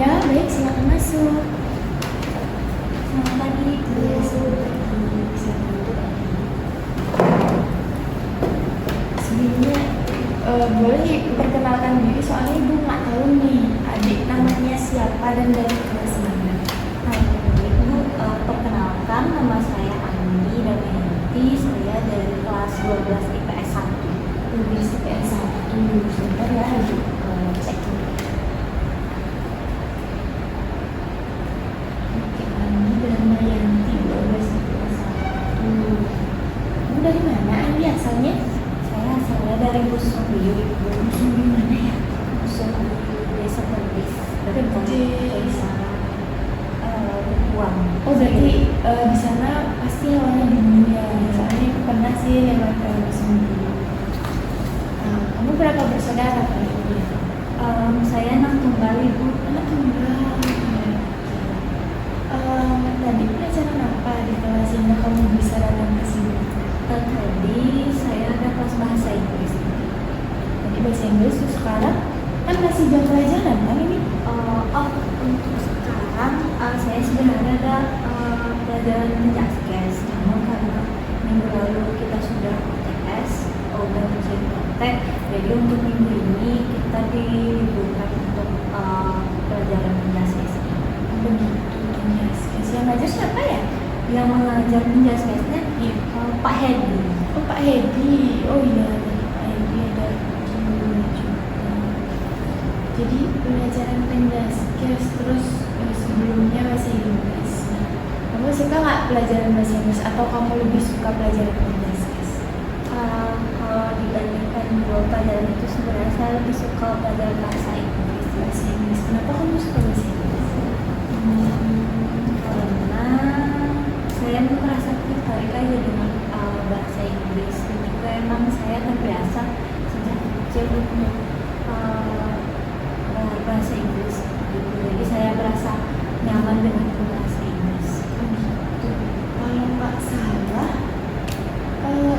Ya, baik, silakan masuk. Selamat pagi, Bu. Silakan duduk. Sebelumnya, boleh perkenalkan diri soalnya Ibu nggak tahu nih adik namanya siapa dan dari kelas mana. Ibu, perkenalkan nama saya Andi Damayanti. Saya dari kelas 12 IPS 1. Lulus IPS 1, sebentar ya, Ibu cek dulu. Oke, Andi Damayanti, 12 IPS 1. Ibu dari mana Andi asalnya? Saya asalnya dari Busumbiu, Ibu. Di mana ya? Busumbiu, Desa Pertis. Desa. Buang. Oh, berarti di sana pasti hawanya dingin ya. Soalnya aku pernah sih lewat Sumbi. Kamu berapa bersaudara Kak? Saya anak tunggal, Ibu. Anak tunggal. Tadi pelajaran apa di kelas sehingga kamu bisa datang ke sini? Tadi saya ada kelas bahasa Inggris. Tadi bahasa Inggris, terus sekarang kan masih jam pelajaran kan ini? Untuk sekarang saya sebenarnya ada pelajaran menjaskes, namun karena minggu lalu kita sudah UTS, udah menjadi praktek, jadi untuk minggu ini kita diliburkan untuk pelajaran menjaskes. Begitu, menjaskes. Yang ngajar siapa ya? Yang mengajar menjaskesnya Pak Hedi. Oh, Pak Hedi. Oh iya, Pak Hedi ada dulu juga. Jadi pelajaran penjaskes terus sebelumnya bahasa Inggris. Nah, kamu suka nggak pelajaran bahasa Inggris atau kamu lebih suka pelajaran penjaskes? Kalau dibandingkan dua pelajaran itu sebenarnya saya lebih suka pelajaran bahasa Inggris. Bahasa Inggris. Kenapa kamu suka bahasa Inggris? Karena saya merasa tertarik aja dengan bahasa Inggris, dan juga emang saya terbiasa sejak kecil untuk bahasa Inggris gitu. Jadi saya merasa nyaman dengan bahasa Inggris. Gitu. Kalau nggak salah,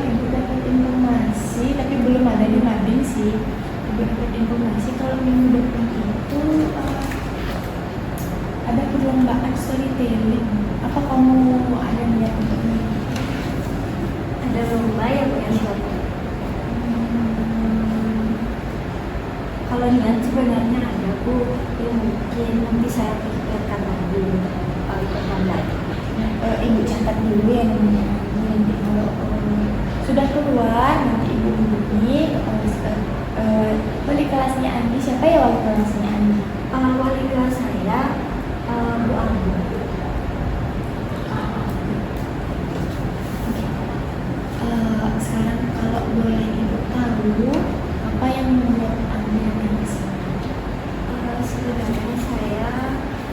ibu dapat informasi, tapi belum ada di mading sih. Ibu dapat informasi kalau minggu depan itu ada perlombaan storytelling. Apa kamu ada niat untuk mengikuti? Ada lomba yang kalau niat sebenarnya ada, Bu. Ya mungkin nanti saya pikirkan lagi ikutan lagi. Ibu catat dulu ya namanya. Nanti kalau sudah keluar nanti ibu hubungi wali kelasnya Andi. Siapa ya wali kelasnya Andi? Wali kelas saya Bu Abu. Sekarang kalau boleh ibu tahu apa yang membuat Andi datang ke sini? Sebenarnya saya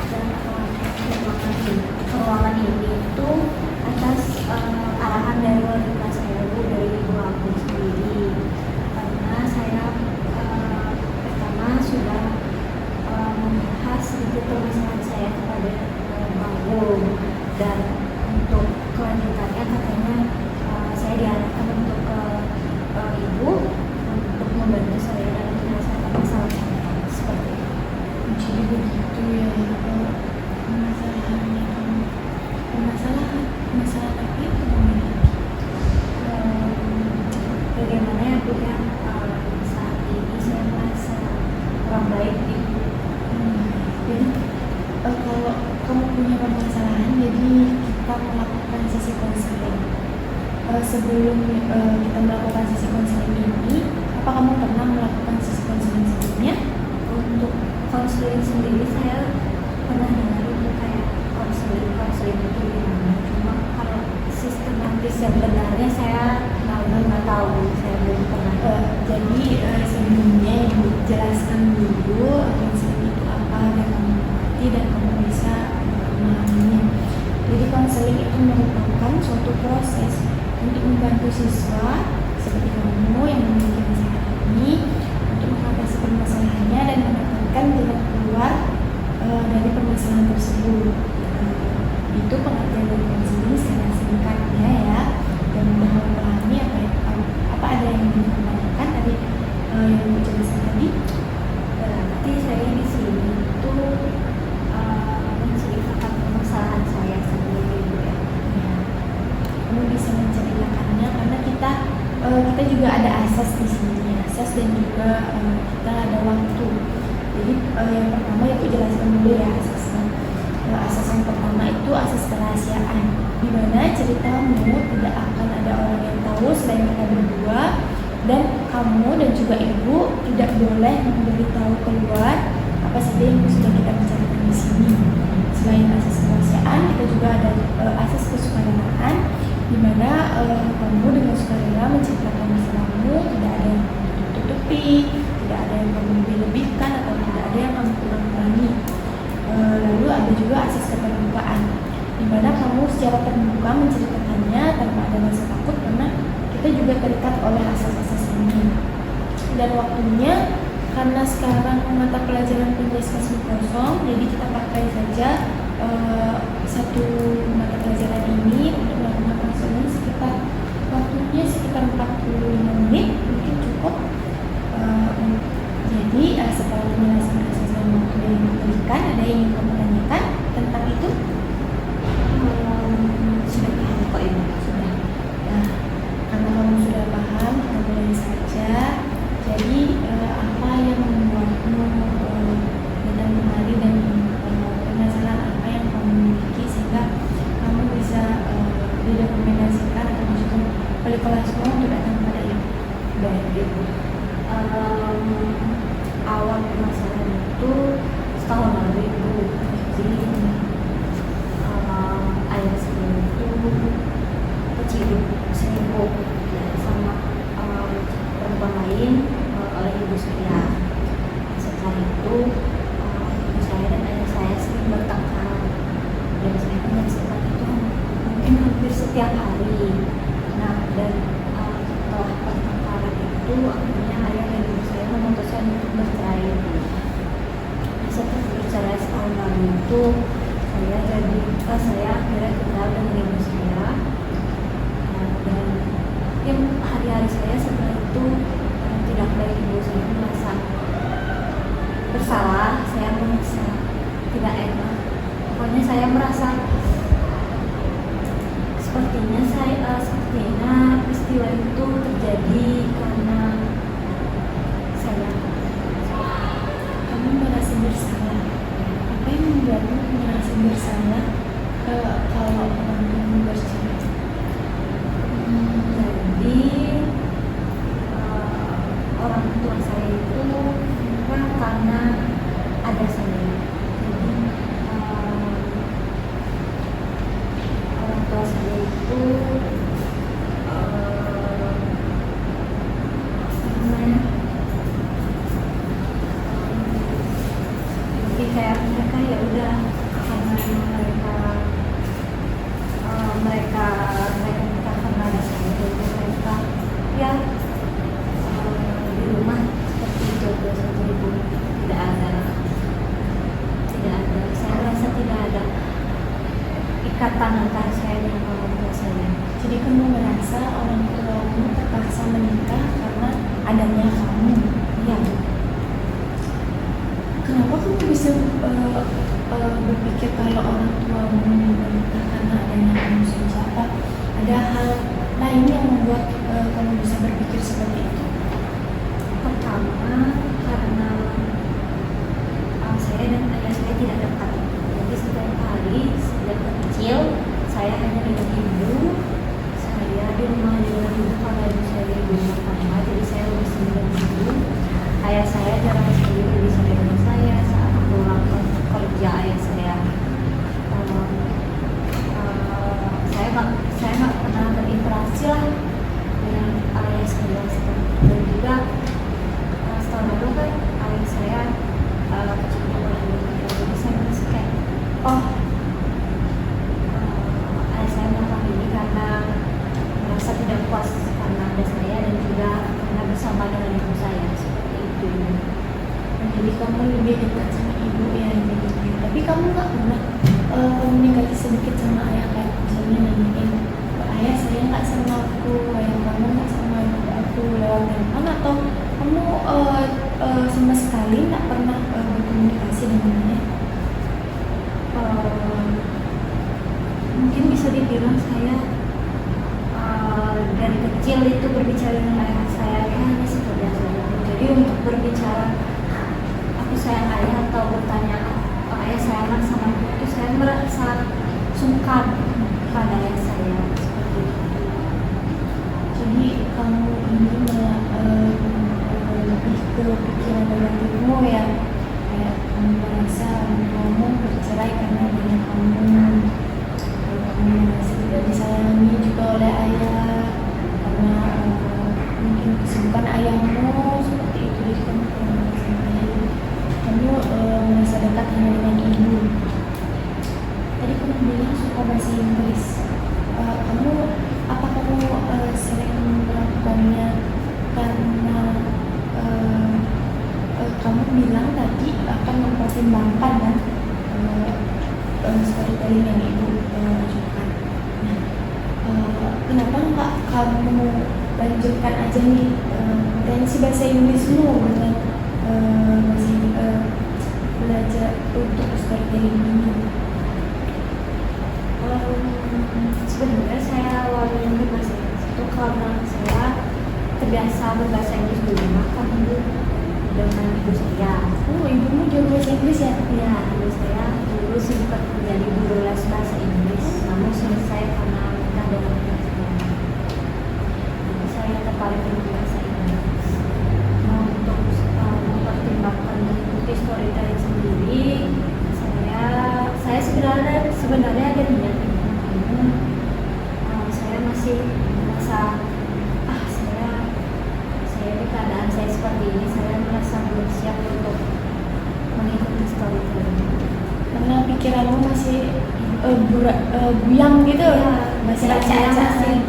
datang ke ruangan ini itu atas arahan dari wali kelas saya, Bu, dari Ibu Abu sendiri. Karena saya pertama sudah membahas sedikit permasalahan saya kepada Bang Bu, dan untuk kelanjutannya katanya saya diarahkan untuk ke Ibu untuk membantu saya dalam menyelesaikan masalah saya seperti itu. Jadi begitu ya. Permasalahannya kamu masalah apa yang kamu miliki? Bagaimana ya, Bu, ya, saat ini saya merasa kurang baik gitu. Jadi kalau kamu punya permasalahan, jadi kita melakukan sesi konseling. Sebelum kita melakukan sesi konseling ini, apa kamu pernah melakukan sesi konseling sebelumnya? Untuk konseling sendiri saya pernah dengar itu kayak konseling itu gimana, cuma kalau sistematis yang benarnya saya nggak tahu, saya belum pernah. Jadi sebelumnya ibu jelaskan dulu konseling itu apa dan kamu mengerti dan kamu bisa memahaminya. Jadi konseling itu merupakan suatu proses untuk membantu siswa seperti kamu yang memiliki masalah ini kita ada waktu. Jadi yang pertama aku jelaskan dulu ya asasnya. Asas yang pertama itu asas kerahasiaan, di mana ceritamu tidak akan ada orang yang tahu selain kita berdua, dan kamu dan juga ibu tidak boleh memberitahu keluar apa saja yang sudah kita bicarakan di sini. Selain asas kerahasiaan, kita juga ada asas kesukaraan, di mana kamu dengan sukarela menceritakan masalahmu, tidak ada yang tutupi, tidak ada yang kamu lebih-lebihkan atau tidak ada yang kamu kurang-kurangi. Lalu ada juga asas keterbukaan, di mana kamu secara terbuka menceritakannya tanpa ada rasa takut, karena kita juga terikat oleh asas-asas ini. Dan waktunya, karena sekarang mata pelajaran penjelasan kosong, jadi kita pakai saja satu mata pelajaran ini untuk melakukan konseling waktunya sekitar 45 menit mungkin cukup. Jadi setelah menjelaskan asas dan waktu yang diberikan, ada yang ingin kamu tanyakan tentang itu? Sudah paham kok Ibu. Sudah. Nah, karena kamu sudah paham, kita mulai saja. Jadi apa yang membuatmu datang kemari dan penasaran apa yang kamu miliki sehingga kamu bisa direkomendasikan atau masukkan oleh kelasmu untuk datang kepada ibu? Baik Ibu. Awal permasalahan itu setahun lalu Ibu. Jadi ayah saya itu keciduk selingkuh sama perempuan lain oleh ibu saya. Setelah itu ibu saya dan ayah saya sering bertengkar, dan saya menyaksikan itu mungkin hampir setiap hari. Nah, dan setelah pertengkaran itu akhirnya ayah dan ibu saya memutuskan untuk bercerai. Setelah bercerai setahun lalu itu saya akhirnya kenal dengan ibu saya, dan mungkin hari-hari saya setelah itu tidak baik. Ibu saya merasa bersalah, saya merasa tidak enak. Pokoknya saya merasa sepertinya peristiwa itu terjadi karena saya. Kamu merasa bersalah. Apa yang membuatmu merasa bersalah kalau kamu bercerai? Jadi orang tua saya itu karena ada saya. Jadi orang tua saya itu jadi kayak mereka ya udah, karena mereka karena ada saya, jadi mereka ya di rumah seperti itu saja Ibu. Tidak ada, saya merasa tidak ada ikatan antara saya dengan orang tua saya. Jadi kamu merasa orang tuamu terpaksa menikah karena adanya kamu? Ya. Kenapa kamu bisa berpikir kalau orang tuamu menikah karena adanya kamu saja? Apa ada hal lain yang membuat kamu bisa berpikir seperti itu? Pertama, karena saya dan ayah saya tidak dekat. Jadi setiap hari sejak kecil saya hanya dengan ibu. Saya di rumah dengan ibu karena ibu saya di rumah tangga, jadi saya lebih sering dengan ibu. Ayah saya jarang sekali bisa dengan saya saat pulang kerja. Ayah saya saya nggak pernah berinteraksi lah dengan ayah saya. Dan juga setahun lalu kan ayah saya keciduk oleh ibu saya. Jadi saya merasa kayak ayah saya melakukan ini karena merasa tidak puas karena ada saya, dan juga karena bersama dengan ibu saya. Seperti itu. Jadi kamu lebih dekat sama ibu ya, gitu. Tapi kamu nggak pernah komunikasi sedikit sama ayah, kayak misalnya nanyain, ayah saya nggak sama aku, ayah kamu nggak sama aku lewat telepon, atau kamu sama sekali nggak pernah berkomunikasi dengan ayah? Mungkin bisa dibilang saya dari kecil itu berbicara dengan ayah saya hanya sekedar saja. Jadi untuk berbicara aku sayang ayah atau bertanya ayah sayang sama aku, itu saya merasa sungkan pada ayah saya seperti itu. Jadi kamu ini lebih ke pikiran negatifmu ya, kayak kamu merasa kamu bercerai karena dengan kamu merasa tidak disayangi juga oleh ayah karena mungkin kesibukan ayahmu seperti itu. Jadi kamu kurang merasa ayah, kamu merasa dekat hanya dengan ibu. Tadi kamu bilang suka bahasa Inggris. Kamu apa kamu sering melakukannya karena kamu bilang tadi akan mempertimbangkan kan storytelling yang ibu ajukan. Nah, kenapa nggak kamu lanjutkan aja nih potensi bahasa Inggrismu dengan belajar untuk storytelling ini? Sebenarnya saya awalnya berbahasa Inggris itu karena saya terbiasa berbahasa Inggris di rumah kan dengan ibu saya. Oh, ibumu jago bahasa Inggris ya? Ya, ibu saya dulu sempat menjadi guru les bahasa Inggris, namun selesai karena menikah dengan ayah saya. Jadi saya tertarik dengan bahasa Inggris. Nah, untuk mempertimbangkan mengikuti storytelling sendiri, saya sebenarnya ada niat. Saya masih merasa saya di keadaan saya seperti ini, saya merasa belum siap untuk mengikuti storytelling Karena pikiranmu masih buyang gitu ya, masih saya acak-acakan. masih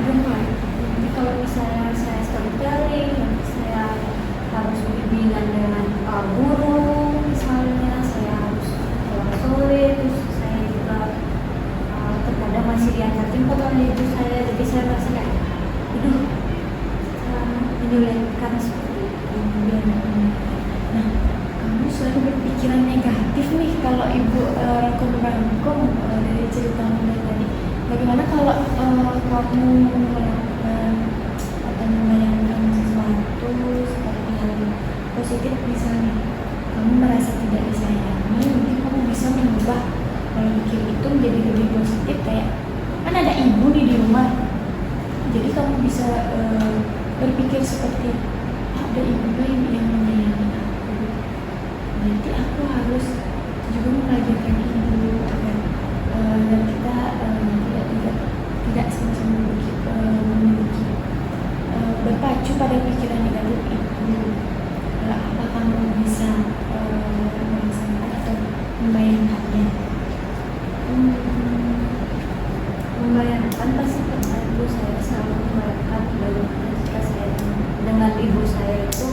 rumah. Jadi kalau misalnya saya storytelling, saya harus bimbingan dengan guru misalnya, saya harus sulit, terus saya juga terkadang masih diantarkan oleh ibu saya, jadi saya merasa kayak menyulitkan seperti itu. Nah, kamu selalu berpikiran negatif nih kalau ibu rangkum dari ceritamu dari tadi. Bagaimana kalau kamu melakukan atau membayangkan sesuatu seperti yang positif, misalnya kamu merasa tidak disayangi, mungkin kamu bisa mengubah pola pikir itu menjadi lebih positif, kayak kan ada ibu nih di rumah, jadi kamu bisa berpikir seperti ada ibu yang menyayangi aku, berarti aku harus juga mengajari ibu agar kita tidak sama-sama memiliki berpacu pada pikiran negatif itu. Apa kamu bisa merasakan atau membayangkannya? Membayangkan pasti pernah. Ibu saya selalu membayangkan bagaimana jika saya dengan ibu saya itu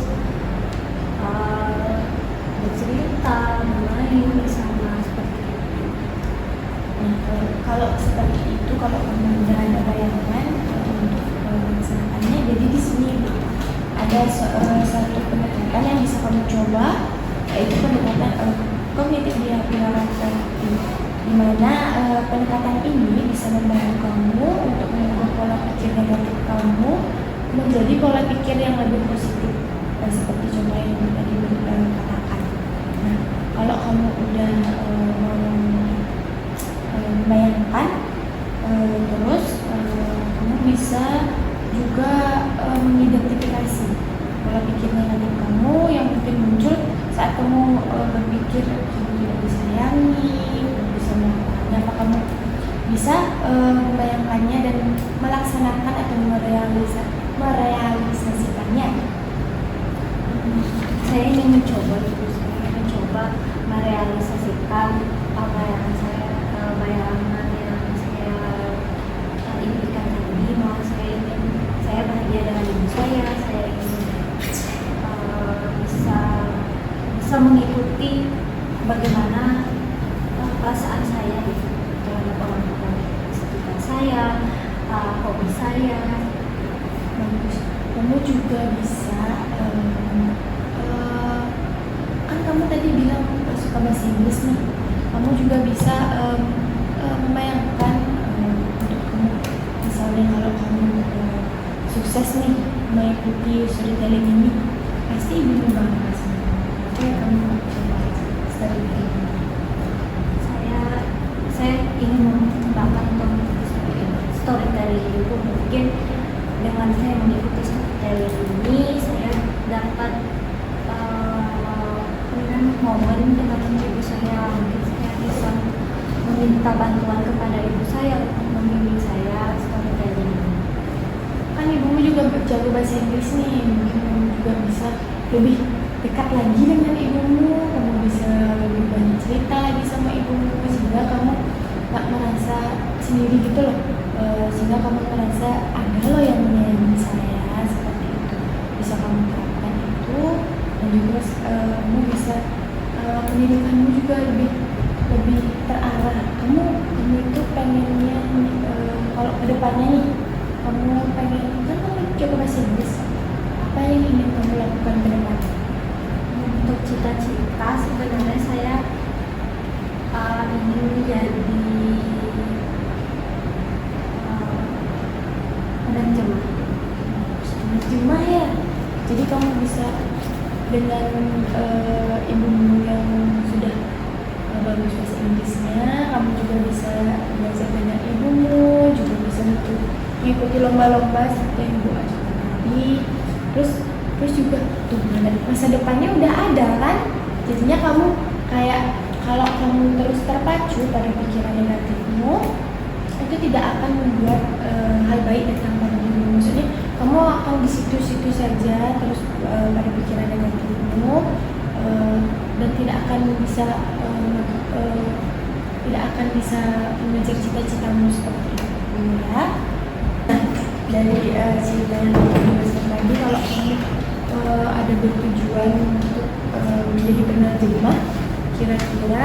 bercerita, bermain bersama seperti itu. Nah, kalau seperti itu, kalau kamu sudah ada bayangan untuk melaksanakannya, jadi di sini ada satu pendekatan yang bisa kamu coba, yaitu pendekatan kognitif behavioral therapy, di mana pendekatan ini bisa membantu kamu untuk mengubah pola pikir negatif kamu menjadi pola pikir yang lebih positif, seperti contoh yang tadi katakan. Nah, kalau kamu udah membayangkan, terus kamu bisa juga mengidentifikasi pola pikir negatif kamu yang mungkin muncul saat kamu berpikir kamu tidak disayangi, bisa melakukannya. Apa kamu bisa membayangkannya dan melaksanakan atau merealisasikannya? Saya ingin mencoba merealisasikan apa yang bayangan yang saya impikan tadi. Saya bahagia dengan ibu saya ingin bisa mengikuti bagaimana perasaan saya terhadap orang-orang sekitar saya, hobi saya. Bagus. Kamu juga bisa kan kamu tadi bilang suka bahasa Inggris nih, kamu juga bisa membayangkan untuk kamu, misalnya kalau kamu sukses nih mengikuti storytelling ini, pasti ibumu bangga sama kamu. Apa yang kamu coba studi ini? Saya ingin mengembangkan untuk storytelling itu. Mungkin dengan saya mengikuti storytelling ini saya dapat momen dengan ibu saya. Mungkin saya bisa meminta bantuan kepada ibu saya untuk membimbing saya storytelling. Kan ibumu juga jago bahasa Inggris nih, mungkin kamu juga bisa lebih dekat lagi dengan ibumu, kamu bisa lebih banyak cerita lagi sama ibumu sehingga kamu gak merasa sendiri gitu loh. Sehingga kamu merasa ada loh yang menyayangi saya, seperti itu bisa kamu terapkan itu. Dan juga kamu bisa pendidikanmu juga lebih terarah. Kamu itu pengennya kalau kedepannya nih kamu pengen, kan kamu coba bahasa Inggris, apa yang ingin kamu lakukan ke depan? Untuk cita-cita sebenarnya saya ingin menjadi penerjemah. Penerjemah ya. Jadi kamu bisa dengan ibumu yang sudah bagus bahasa Inggrisnya, kamu juga bisa belajar dengan ibumu, juga bisa mengikuti lomba-lomba seperti yang ibu ajarkan tadi. Terus juga tuh masa depannya udah ada kan, jadinya kamu kayak kalau kamu terus terpacu pada pikiran negatifmu itu tidak akan membuat hal baik datang pada dirimu. Maksudnya kamu akan di situ-situ saja terus pada pikiran negatifmu dan tidak akan bisa mengejar cita-citamu seperti itu ya. Nah, dari cerita yang dijelaskan tadi, kalau kamu ada bertujuan untuk menjadi penerjemah, kira-kira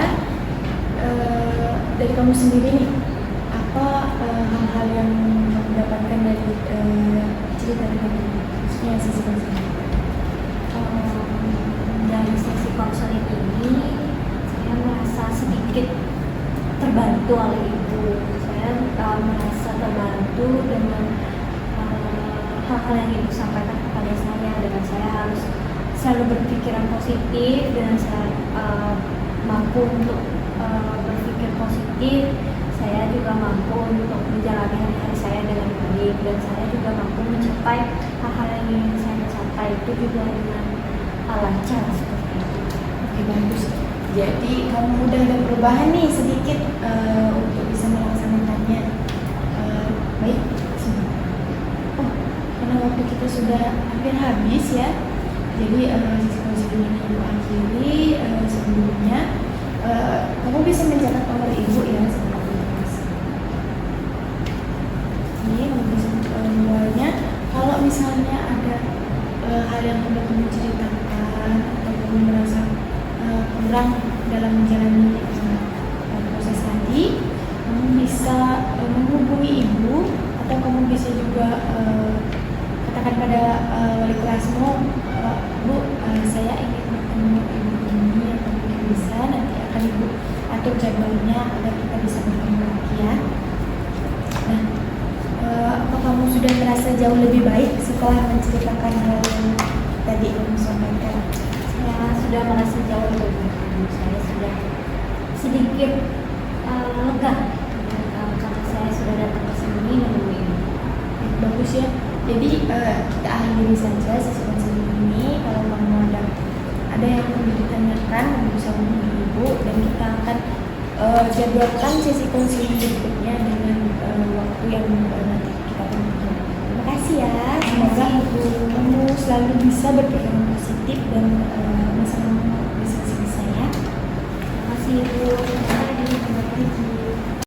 dari kamu sendiri nih, apa hal-hal yang kamu dapatkan dari cerita tadi? Maksudnya sisi konseling. Dari sesi konseling ini saya merasa sedikit terbantu oleh ibu. Saya merasa terbantu dengan hal-hal yang ibu sampaikan kepada saya, dengan saya harus selalu berpikiran positif, dan saya mampu untuk berpikir positif. Saya juga mampu untuk menjalani hari-hari saya dengan baik, dan saya juga mampu mencapai hal-hal yang ingin saya capai itu juga dengan lancar seperti itu. Oke, bagus. Jadi kamu udah ada perubahan nih sedikit untuk bisa melaksanakannya. Baik. Oh, karena waktu kita sudah hampir habis ya. Jadi sesi konseling ini ibu akhiri. Sebelumnya kamu bisa mencatat nomor ibu ya. Ini kamu bisa nomornya. Kalau misalnya ada hal yang perlu kamu ceritakan atau kamu merasa kurang dalam menjalani proses tadi, kamu bisa menghubungi ibu, atau kamu bisa juga katakan pada wali kelasmu, Bu, saya ingin bertemu ibu ini, atau mungkin bisa nanti akan ibu atur jadwalnya agar kita bisa bertemu lagi ya. Nah, apa kamu sudah merasa jauh lebih baik setelah menceritakan hal yang tadi kamu sampaikan? Saya sudah merasa jauh lebih baik. Saya sudah sedikit lega karena saya sudah datang ke sini menemui ibu. Bagus ya. Jadi kita akhiri saja sesi konseling ini. Kalau kamu ada yang perlu ditanyakan, kamu bisa hubungi ibu, dan kita akan jadwalkan sesi konseling berikutnya dengan waktu yang nanti kita tentukan. Terima kasih ya. Semoga kamu selalu bisa berpikiran positif dan